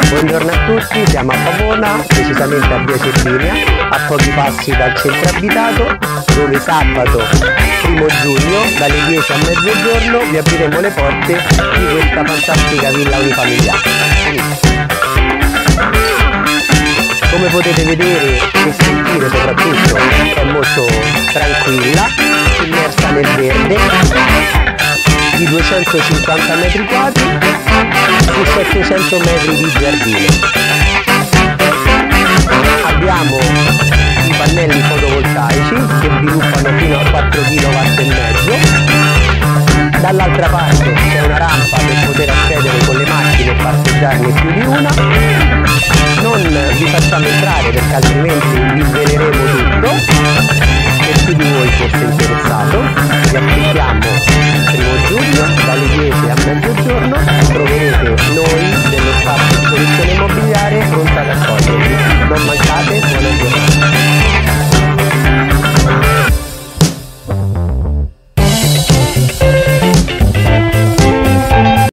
Buongiorno a tutti, siamo a Pavona, precisamente a Via Cervinia, a pochi passi dal centro abitato, dove sabato 1 giugno dalle 10 a mezzogiorno vi apriremo le porte di questa fantastica villa unifamiliare. Come potete vedere e sentire soprattutto, è molto tranquilla, immersa nel verde, di 250 metri quadri su 700 metri di giardino. Abbiamo i pannelli fotovoltaici che sviluppano fino a 4 kW e mezzo. Dall'altra parte c'è una rampa per poter accedere con le macchine e parcheggiarne più di una. Non vi facciamo entrare perché altrimenti vi sveleremo tutto. Per chi di voi fosse interessato, vi aspettiamo il 1 giugno dalle 10 a mezzogiorno. Troverete noi dello staff